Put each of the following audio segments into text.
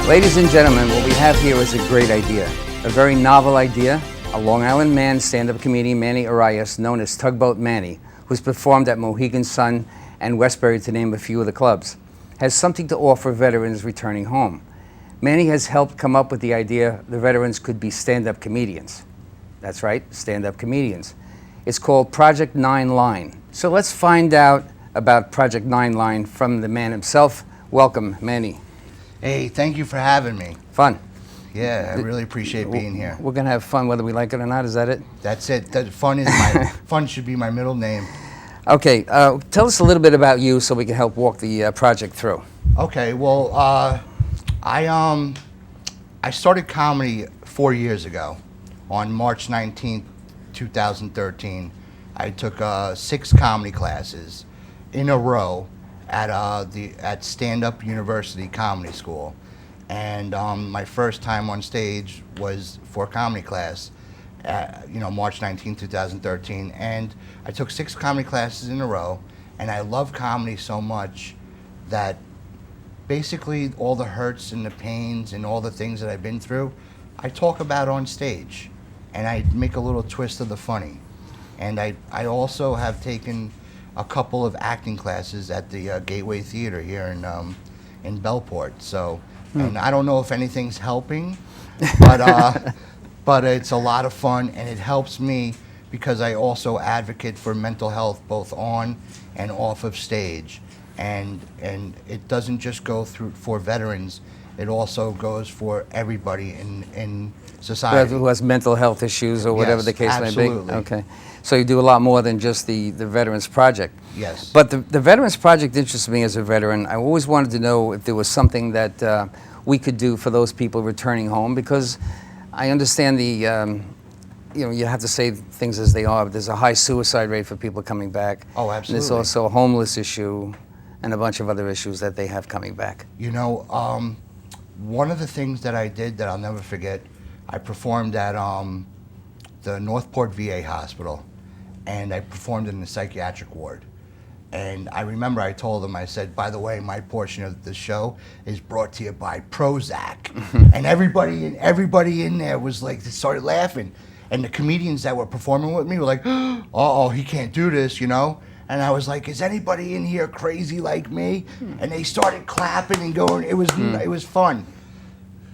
Ladies and gentlemen, what we have here is a great idea, a very novel idea. A Long Island man, stand-up comedian Manny Erias, known as Tugboat Manny, who's performed at Mohegan Sun and Westbury, to name a few of the clubs, has something to offer veterans returning home. Manny has helped come up with the idea the veterans could be stand-up comedians. That's right, stand-up comedians. It's called Project 9 Line. So let's find out about Project 9 Line from the man himself. Welcome, Manny. Hey, thank you for having me. Fun. Yeah, I really appreciate being here. We're gonna have fun whether we like it or not, is that it? That's it. Fun should be my middle name. Okay, tell us a little bit about you so we can help walk the project through. Okay, well, I started comedy 4 years ago. On March 19th, 2013, I took 6 comedy classes in a row at Stand Up University Comedy School, and my first time on stage was for a comedy class, March 19, 2013, and I took 6 comedy classes in a row, and I love comedy so much that basically all the hurts and the pains and all the things that I've been through, I talk about on stage, and I make a little twist of the funny, and I also have taken a couple of acting classes at the Gateway Theater here in Bellport. So, and I don't know if anything's helping, but it's a lot of fun, and it helps me because I also advocate for mental health both on and off of stage, and it doesn't just go through for veterans. It also goes for everybody in society Who has mental health issues or whatever the case absolutely. may be? Okay. So you do a lot more than just the Veterans Project. Yes. But the Veterans Project interests me as a veteran. I always wanted to know if there was something that we could do for those people returning home, because I understand you have to say things as they are, but there's a high suicide rate for people coming back. Oh, absolutely. And there's also a homeless issue and a bunch of other issues that they have coming back. You know, one of the things that I did that I'll never forget, I performed at the Northport VA Hospital, and I performed in the psychiatric ward. And I remember I told them, I said, by the way, my portion of the show is brought to you by Prozac. And everybody in there was like, they started laughing. And the comedians that were performing with me were like, uh-oh, he can't do this, you know? And I was like, is anybody in here crazy like me? And they started clapping and going, it was fun.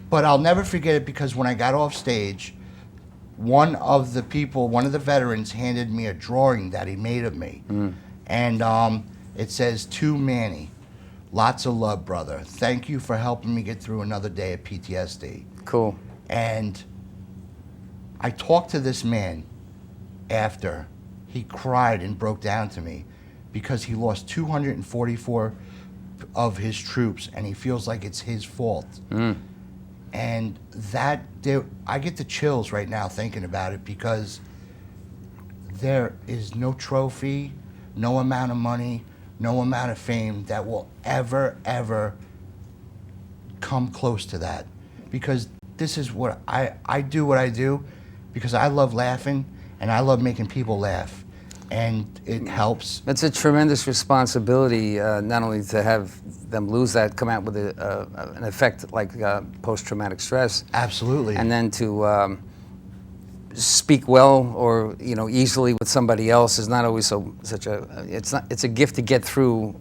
But I'll never forget it, because when I got off stage, one of the veterans handed me a drawing that he made of me. And it says, "To Manny, lots of love, brother. Thank you for helping me get through another day of PTSD." Cool. And I talked to this man after. He cried and broke down to me because he lost 244 of his troops, and he feels like it's his fault. And I get the chills right now thinking about it, because there is no trophy, no amount of money, no amount of fame that will ever come close to that. Because this is what I do what I do because I love laughing, and I love making people laugh. And it helps. It's a tremendous responsibility, not only to have them lose that, come out with an effect like post-traumatic stress. Absolutely. And then to speak well or easily with somebody else is not always it's a gift to get through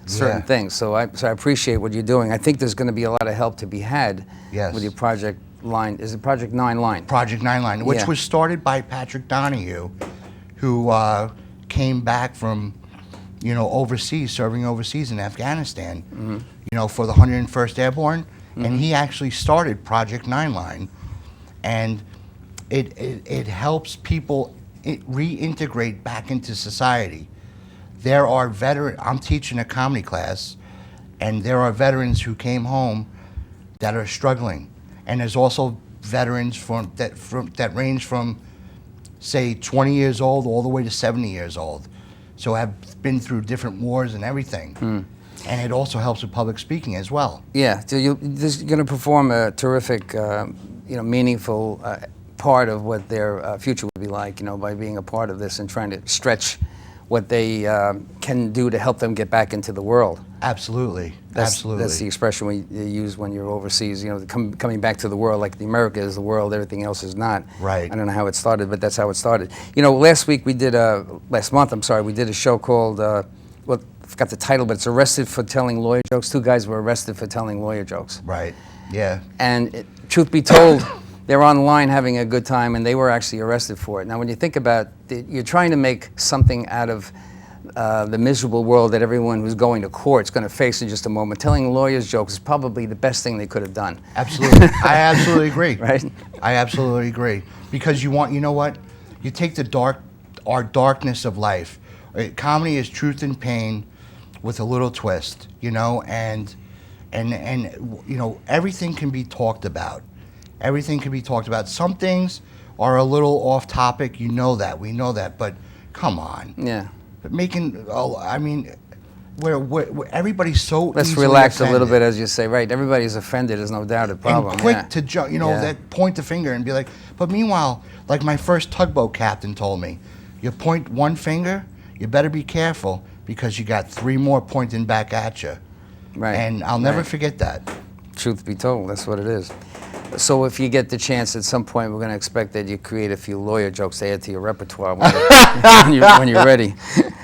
certain things. So I appreciate what you're doing. I think there's going to be a lot of help to be had with your Project Line. Is it Project 9 Line? Project 9 Line, which was started by Patrick Donahue, who came back from, overseas, serving overseas in Afghanistan, for the 101st Airborne, and he actually started Project 9 Line, and it helps people reintegrate back into society. There are I'm teaching a comedy class, and there are veterans who came home that are struggling, and there's also veterans that range from say 20 years old all the way to 70 years old, so have been through different wars and everything. And it also helps with public speaking as well. Yeah, so you're going to perform a terrific, meaningful part of what their future would be like, by being a part of this and trying to stretch what they can do to help them get back into the world. Absolutely. That's the expression we use when you're overseas. You know, coming back to the world, like America is the world, everything else is not. Right. I don't know how it started, but that's how it started. You know, last month, I'm sorry, we did a show called, well, I forgot the title, but it's Arrested for Telling Lawyer Jokes. 2 guys were arrested for telling lawyer jokes. Right. Yeah. And truth be told, they're online having a good time, and they were actually arrested for it. Now, when you think about it, you're trying to make something out of the miserable world that everyone who's going to court is going to face in just a moment. Telling lawyers jokes is probably the best thing they could have done. Absolutely. I absolutely agree. Right? I absolutely agree. Because you know what? You take our darkness of life. Comedy is truth and pain with a little twist, you know, and you know, everything can be talked about. Everything can be talked about. Some things are a little off topic, you know that, we know that, but come on. Yeah. I mean, where everybody's so Let's easily relax offended. a little bit, as you say, right? Everybody's offended is no doubt a problem. And quick yeah. to jump, you know, Yeah. that point the finger and be like, but meanwhile, like my first tugboat captain told me, you point one finger, you better be careful because you got 3 more pointing back at you. Right. And I'll never Right. forget that. Truth be told, that's what it is. So if you get the chance at some point, we're going to expect that you create a few lawyer jokes to add to your repertoire when you're ready.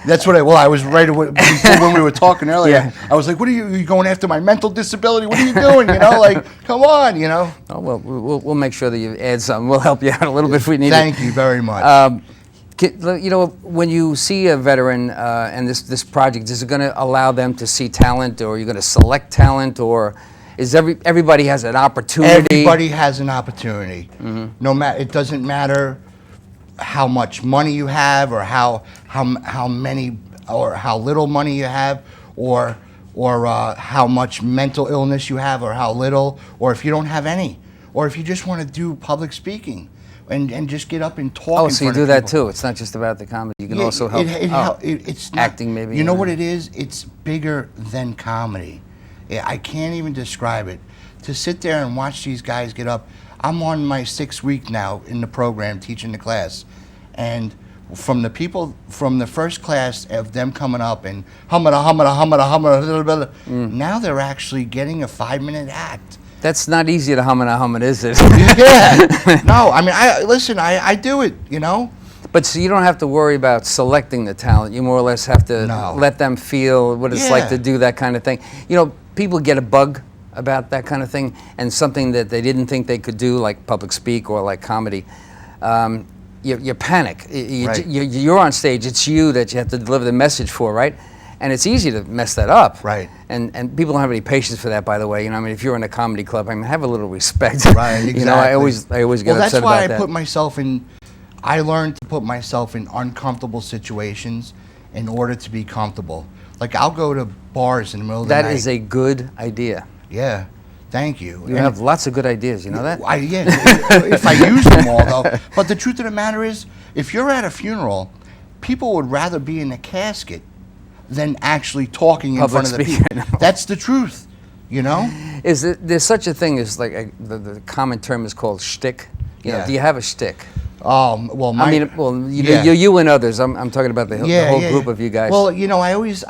That's what I was right away, before when we were talking earlier. Yeah. I was like, what are you going after my mental disability? What are you doing? You know, like, come on, you know. Oh, well, we'll make sure that you add something. We'll help you out a little bit if we need Thank it. you very much. You know, when you see a veteran and this project, is it going to allow them to see talent, or are you going to select talent, or is everybody has an opportunity? Everybody has an opportunity. No matter, it doesn't matter how much money you have, or how many or how little money you have, or how much mental illness you have, or how little, or if you don't have any, or if you just want to do public speaking and just get up and talk. Oh, in so you front do of that people. too. It's not just about the comedy. You can Yeah, also help. It's not, acting, maybe. You know what it is? It's bigger than comedy. I can't even describe it. To sit there and watch these guys get up. I'm on my 6th week now in the program teaching the class, and from the people from the first class of them coming up and hummada, now they're actually getting a 5-minute act. That's not easy to hum it, is it? Yeah. No, I mean, I do it, you know. But so you don't have to worry about selecting the talent. You more or less have to No. let them feel what it's like Yeah. to do that kind of thing. You know, people get a bug about that kind of thing, and something that they didn't think they could do, like public speak or like comedy. You panic. Right. You're on stage. It's you that you have to deliver the message for, right? And it's easy to mess that up. Right. And people don't have any patience for that, by the way. You know, I mean, if you're in a comedy club, I mean, have a little respect. Right, exactly. You know, I always get Well, upset that's why about I that. put myself in. I learned to put myself in uncomfortable situations in order to be comfortable. Like I'll go to bars in the middle of the night. That is a good idea. Yeah, thank you. You have lots of good ideas, you know that? Yeah, if I use them all though. But the truth of the matter is, if you're at a funeral, people would rather be in a casket than actually talking in Public front of the speaking, people. I know. That's the truth, you know? There's such a thing as like the common term is called shtick. You know, Yeah. do you have a shtick? Well, I mean, well, yeah. you and others. I'm talking about the whole group of you guys. Well, you know, I always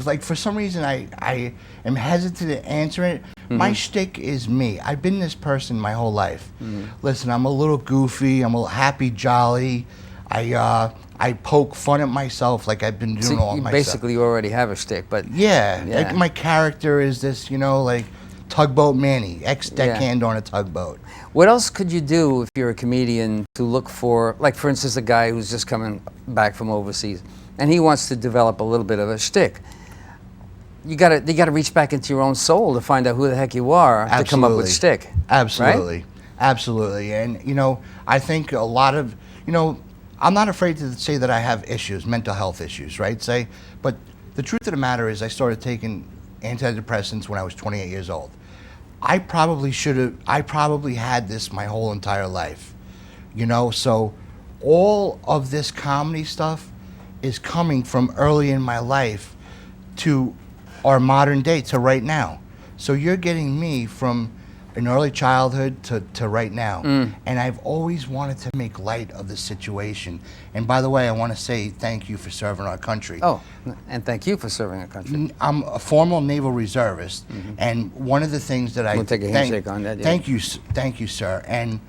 like, for some reason I am hesitant to answer it. My shtick is me. I've been this person my whole life. Listen, I'm a little goofy. I'm a little happy, jolly. I poke fun at myself like I've been doing so all you myself. basically already have a shtick, but Yeah, Yeah. like my character is this, you know, like Tugboat Manny, ex-deckhand on a tugboat. what else could you do if you're a comedian to look for, like for instance, a guy who's just coming back from overseas and he wants to develop a little bit of a shtick? You gotta reach back into your own soul to find out who the heck you are to come up with Absolutely. shtick. Absolutely. Right? Absolutely. And, you know, I think a lot of, you know, I'm not afraid to say that I have issues, mental health issues, right? But the truth of the matter is I started taking antidepressants when I was 28 years old. I probably had this my whole entire life, you know? So all of this comedy stuff is coming from early in my life to our modern day, to right now. So you're getting me from in early childhood to right now. And I've always wanted to make light of the situation. And by the way, I want to say thank you for serving our country. Oh, and thank you for serving our country. I'm a former naval reservist, and one of the things that We'll take a handshake on that. Yeah. Thank you, sir. And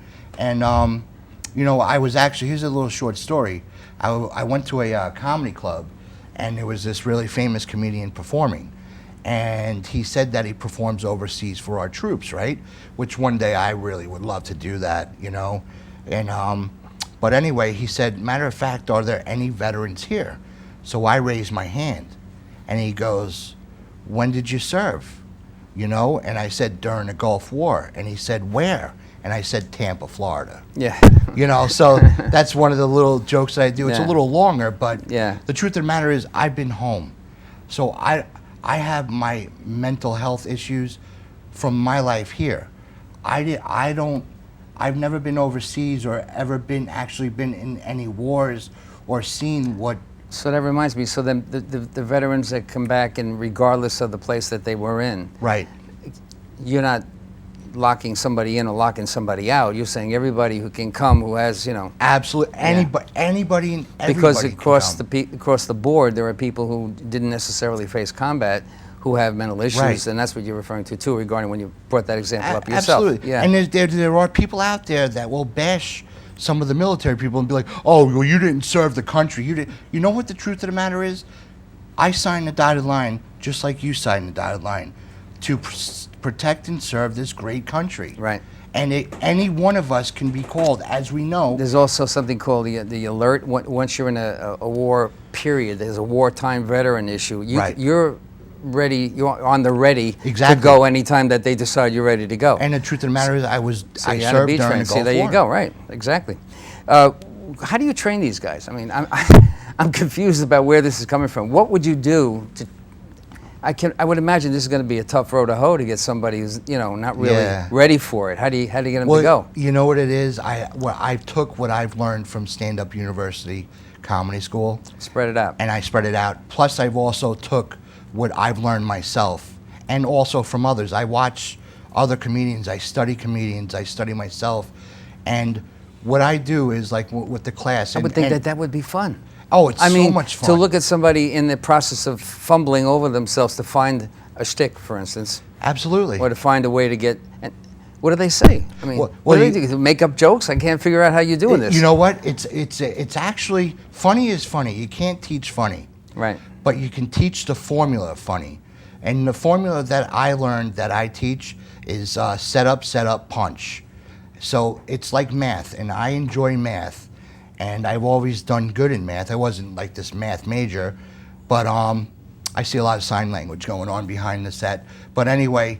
you know, I was actually, here's a little short story. I went to a comedy club, and there was this really famous comedian performing, and he said that he performs overseas for our troops, right? Which one day I really would love to do that, you know. And but anyway, he said, matter of fact, are there any veterans here? So I raised my hand, and he goes, when did you serve? You know, and I said, during the Gulf War. And he said, where? And I said, Tampa, Florida. Yeah. You know, so that's one of the little jokes that I do. It's Yeah. a little longer, but Yeah. the truth of the matter is I've been home. So I have my mental health issues from my life here. I've never been overseas or ever been in any wars or seen what. So that reminds me, so then the veterans that come back, and regardless of the place that they were in, Right. you're not locking somebody in or locking somebody out. You're saying everybody who can come, who has, you know. Absolutely. Anybody and everybody Because can come. across the board, there are people who didn't necessarily face combat who have mental issues, Right. and that's what you're referring to too, regarding when you brought that example up yourself. Absolutely. Yeah. And there are people out there that will bash some of the military people and be like, oh, well, you didn't serve the country. You know what the truth of the matter is? I signed the dotted line just like you signed the dotted line to protect and serve this great country. Right. And any one of us can be called, as we know. There's also something called the alert. Once you're in a war period, there's a wartime veteran issue. Right. You're ready. You're on the ready Exactly. to go anytime that they decide you're ready to go. And the truth of the matter is, So I you had to served be during trained. the See, Gulf there War. you go. Right. Exactly. How do you train these guys? I mean, I'm confused about where this is coming from. What would you do to? I would imagine this is going to be a tough road to hoe to get somebody who's, you know, not really Yeah. ready for it. How do you get them Well, to go? you know what it is? I took what I've learned from Stand Up University Comedy School, Spread it out. and I spread it out. Plus, I've also took what I've learned myself, and also from others. I watch other comedians. I study myself, and what I do is like with the class. I would think that would be fun. Oh, it's I mean, so much fun. to look at somebody in the process of fumbling over themselves to find a shtick, for instance, Absolutely. or to find a way to get. And what do they say? I mean, Well, what do you- they do? Make up jokes? I can't figure out how you're doing this. You know what? It's actually funny is funny. You can't teach funny. Right. But you can teach the formula of funny. And the formula that I learned that I teach is set up, punch. So it's like math, and I enjoy math, and I've always done good in math. I wasn't like this math major, but I see a lot of sign language going on behind the set. But anyway,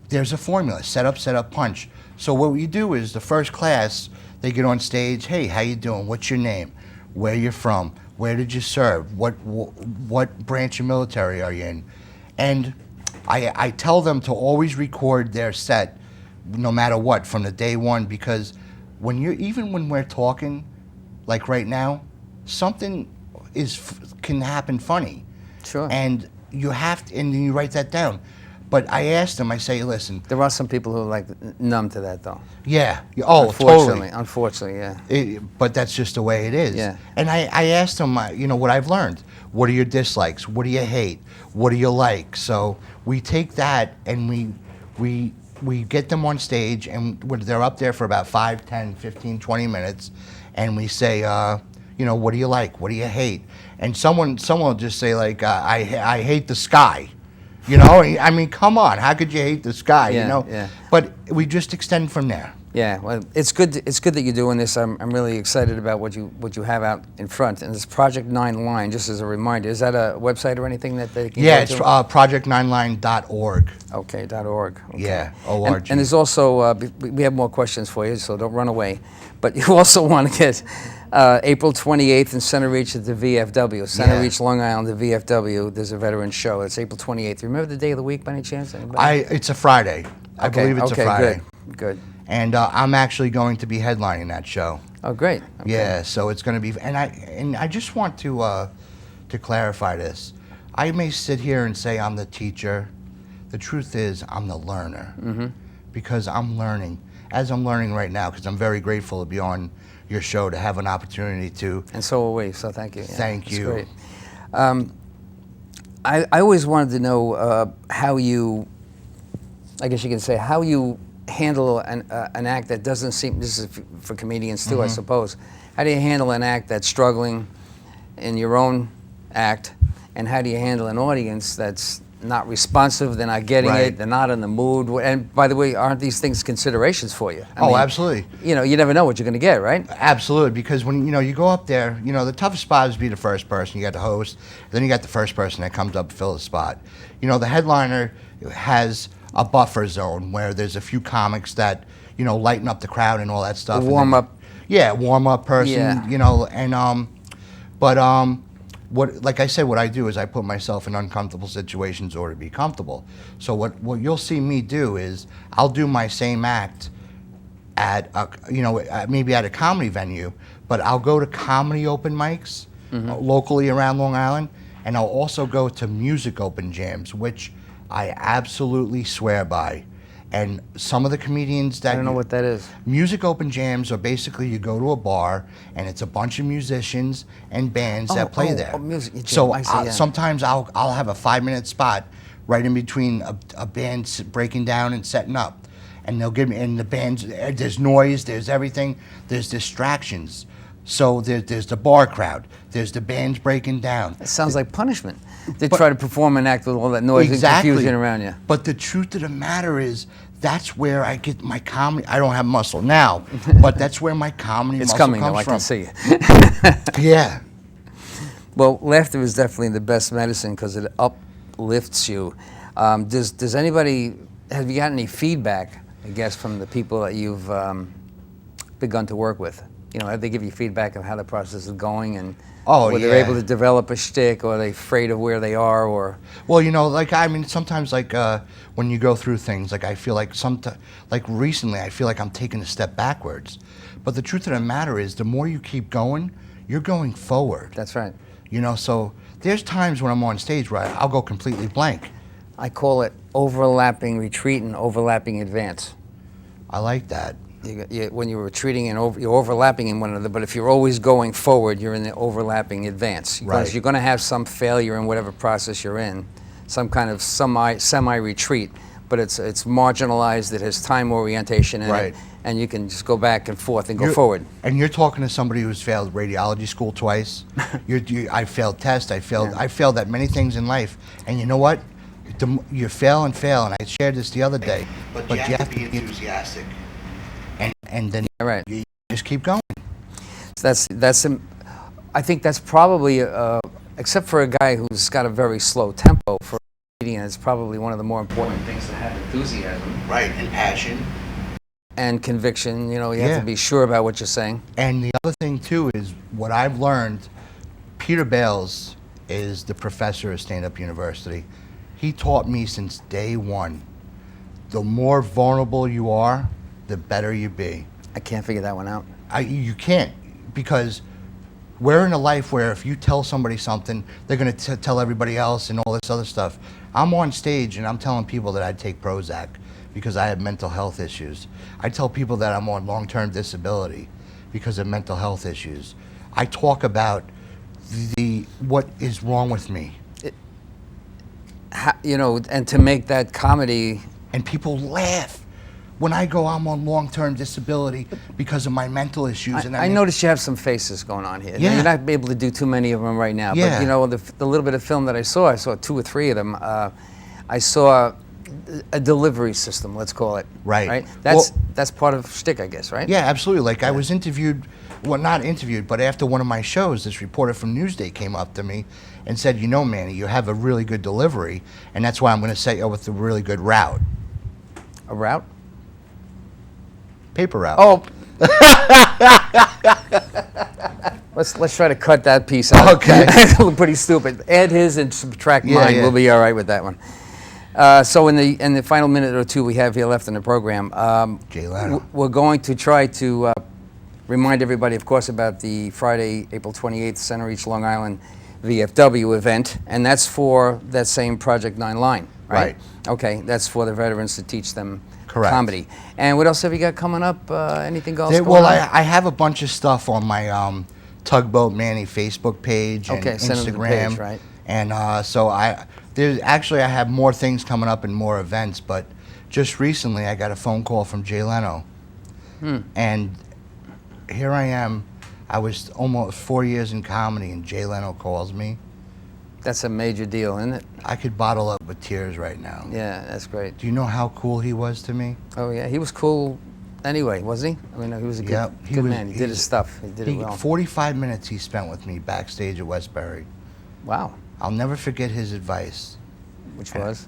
there's a formula, set up, punch. So what you do is the first class, they get on stage, hey, how you doing? What's your name? Where you're from? Where did you serve? What branch of military are you in? And I tell them to always record their set, no matter what, from the day one, because even when we're talking, like right now, something can happen funny. Sure. And you have to, and you write that down. But I asked them, I say, listen, There are some people who are like numb to that, though. yeah, oh, Unfortunately, totally. unfortunately, yeah. But that's just the way it is. Yeah. And I asked them, what I've learned. What are your dislikes? What do you hate? What do you like? So we take that and we get them on stage, and they're up there for about 5, 10, 15, 20 minutes, and we say, what do you like? What do you hate? And someone will just say, like, I hate the sky. I mean, come on, how could you hate the sky? Yeah, yeah. But we just extend from there. Yeah, well, it's good that you're doing this. I'm really excited about what you have out in front. And this Project 9 Line, just as a reminder, is that a website or anything that they can Yeah, go it's to? project9line.org. Okay, .org. Okay. Yeah, And, ORG. and there's also, we have more questions for you, so don't run away. But you also want to get April 28th in Center Reach at the VFW. Center Yeah. Reach, Long Island, the VFW. There's a veteran show. It's April 28th. Remember the day of the week by any chance? Anybody? It's a Friday. I believe it's a Friday. Good. And I'm actually going to be headlining that show. Oh, great. Okay. Yeah, so it's going to be, and I just want to clarify this. I may sit here and say I'm the teacher. The truth is I'm the learner. because I'm learning, as I'm learning right now, because I'm very grateful to be on your show, to have an opportunity to. And so are we, so thank you. Yeah, Thank that's you. Great. I always wanted to know how you, I guess you can say, how you handle an act that doesn't seem, this is for comedians too, I suppose. How do you handle an act that's struggling in your own act, and how do you handle an audience that's not responsive, they're not getting Right. it, they're not in the mood? And by the way, aren't these things considerations for you? I mean, Absolutely. You know, you never know what you're going to get, right? Absolutely, because when you go up there, the toughest spot is to be the first person. You got the host, then you got the first person that comes up to fill the spot. The headliner has a buffer zone where there's a few comics that lighten up the crowd and all that stuff. Warm up. Yeah, warm up person. Yeah. Like I said, what I do is I put myself in uncomfortable situations or to be comfortable. So what you'll see me do is I'll do my same act at maybe at a comedy venue, but I'll go to comedy open mics locally around Long Island, and I'll also go to music open jams, which I absolutely swear by. And some of the comedians that I don't know what that is. Music open jams are basically you go to a bar and it's a bunch of musicians and bands that play there. Music jam. So I see, yeah. sometimes I'll have a 5-minute spot right in between a band breaking down and setting up, and they'll give me, and the bands, there's noise, there's everything, there's distractions. So there's the bar crowd, there's the bands breaking down. It sounds like punishment. They try to perform an act with all that noise and confusion around you. But the truth of the matter is, that's where I get my comedy. I don't have muscle now, but that's where my comedy It's muscle coming, comes though, I from. can see it. Yeah. Well, laughter is definitely the best medicine because it uplifts you. Does anybody, have you got any feedback, I guess, from the people that you've begun to work with? Have they give you feedback of how the process is going, and whether they're able to develop a shtick, or are they afraid of where they are, or? Well, sometimes when you go through things, I feel like recently I feel like I'm taking a step backwards. But the truth of the matter is, the more you keep going, you're going forward. That's right. So there's times when I'm on stage where I'll go completely blank. I call it overlapping retreat and overlapping advance. I like that. When you're retreating and you're overlapping in one another, but if you're always going forward, you're in the overlapping advance. Because Right. you're going to have some failure in whatever process you're in, some kind of semi-retreat, but it's marginalized, it has time orientation in Right. it, and you can just go back and forth and go forward. And you're talking to somebody who's failed radiology school twice. I failed tests. I failed at many things in life. And you know what? You fail and fail. And I shared this the other day. But you have to be enthusiastic. And then Right. you just keep going. So I think that's probably, except for a guy who's got a very slow tempo, for a comedian, it's probably one of the more important things to have enthusiasm. Right, and passion. And conviction. You have to be sure about what you're saying. And the other thing, too, is what I've learned, Peter Bales is the professor of Stand-Up University. He taught me since day one, the more vulnerable you are, the better you be. I can't figure that one out. You can't, because we're in a life where if you tell somebody something, they're going to tell everybody else and all this other stuff. I'm on stage and I'm telling people that I take Prozac because I have mental health issues. I tell people that I'm on long-term disability because of mental health issues. I talk about what is wrong with me. And to make that comedy. And people laugh when I go, I'm on long-term disability because of my mental issues. I noticed you have some faces going on here. Yeah. You're not able to do too many of them right now. Yeah. But the little bit of film that I saw 2 or 3 of them. I saw a delivery system, let's call it. Right. That's part of shtick, I guess, right? Yeah, absolutely. I was interviewed, well, not interviewed, but after one of my shows, this reporter from Newsday came up to me and said, Manny, you have a really good delivery, and that's why I'm going to set you up with a really good route. A route? Paper route. Oh. Let's try to cut that piece out. Okay. Pretty stupid. Add his and subtract mine. Yeah. We'll be all right with that one. So in the final minute or two we have here left in the program, Jay Leno. we're going to try to remind everybody, of course, about the Friday, April 28th, Center Reach, Long Island VFW event, and that's for that same Project 9 line, right? Right. Okay, that's for the veterans to teach them Correct. comedy. And what else have you got coming up? Anything else going Well, on? I have a bunch of stuff on my Tugboat Manny Facebook page and Okay, send them the Instagram. page, right. And so I have more things coming up and more events. But just recently, I got a phone call from Jay Leno, and here I am. I was almost 4 years in comedy, and Jay Leno calls me. That's a major deal, isn't it? I could bottle up with tears right now. Yeah, that's great. Do you know how cool he was to me? Oh yeah, he was cool anyway, wasn't he? I mean, he was a good, good man. He did his stuff. He did it well. 45 minutes he spent with me backstage at Westbury. Wow. I'll never forget his advice. Which was?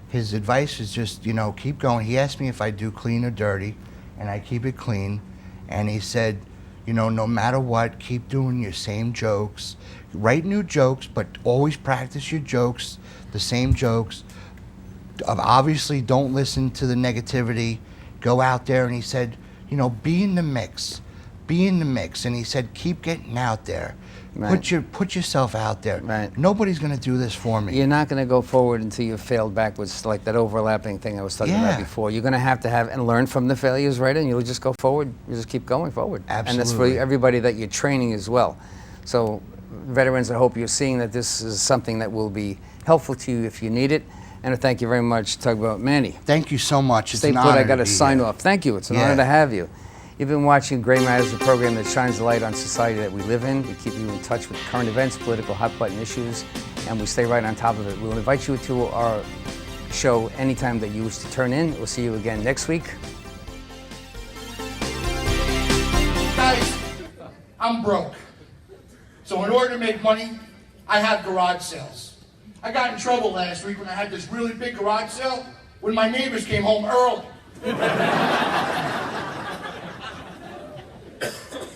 His advice is just, keep going. He asked me if I do clean or dirty, and I keep it clean. And he said, no matter what, keep doing your same jokes. Write new jokes, but always practice your jokes, the same jokes. Obviously, don't listen to the negativity. Go out there, and he said, be in the mix. Be in the mix. And he said, keep getting out there. Right. Put yourself out there. Right. Nobody's going to do this for me. You're not going to go forward until you've failed backwards, like that overlapping thing I was talking about before. You're going to have and learn from the failures, right? And you'll just go forward. You just keep going forward. Absolutely. And that's for everybody that you're training as well. So, veterans, I hope you're seeing that this is something that will be helpful to you if you need it. And thank you very much, Tugboat Manny. Thank you so much. Stay put. I got to sign off. Thank you. It's an honor to have you. You've been watching Gray Matters, a program that shines the light on society that we live in. We keep you in touch with current events, political hot-button issues, and we stay right on top of it. We'll invite you to our show anytime that you wish to turn in. We'll see you again next week. Guys, I'm broke. So in order to make money, I have garage sales. I got in trouble last week when I had this really big garage sale when my neighbors came home early.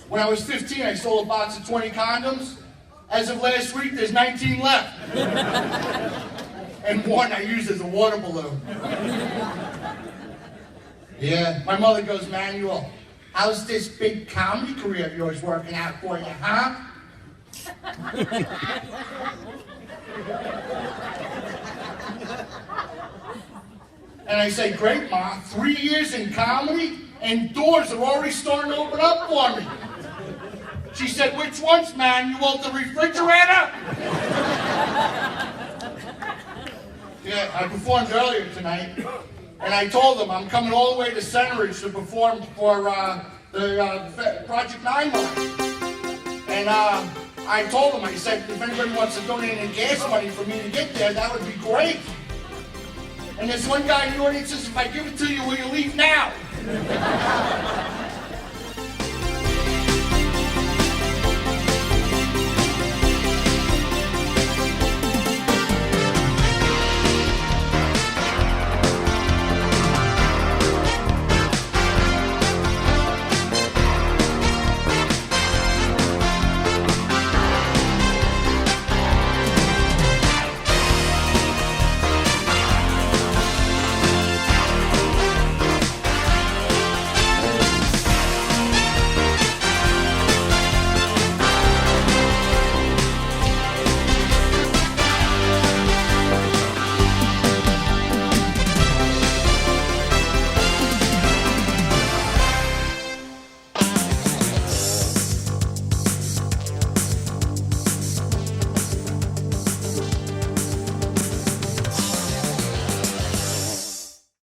When I was 15, I stole a box of 20 condoms. As of last week, there's 19 left. And one I used as a water balloon. Yeah, my mother goes, Manuel, how's this big comedy career of yours working out for you, huh? And I say, great, Ma, 3 years in comedy and doors are already starting to open up for me. She said, which ones, Manuel? The refrigerator? Yeah, I performed earlier tonight, and I told them I'm coming all the way to Centeridge to perform for the Project 9 March. And I told them, I said, if anybody wants to donate any gas money for me to get there, that would be great. And this one guy in the audience says, if I give it to you, will you leave now?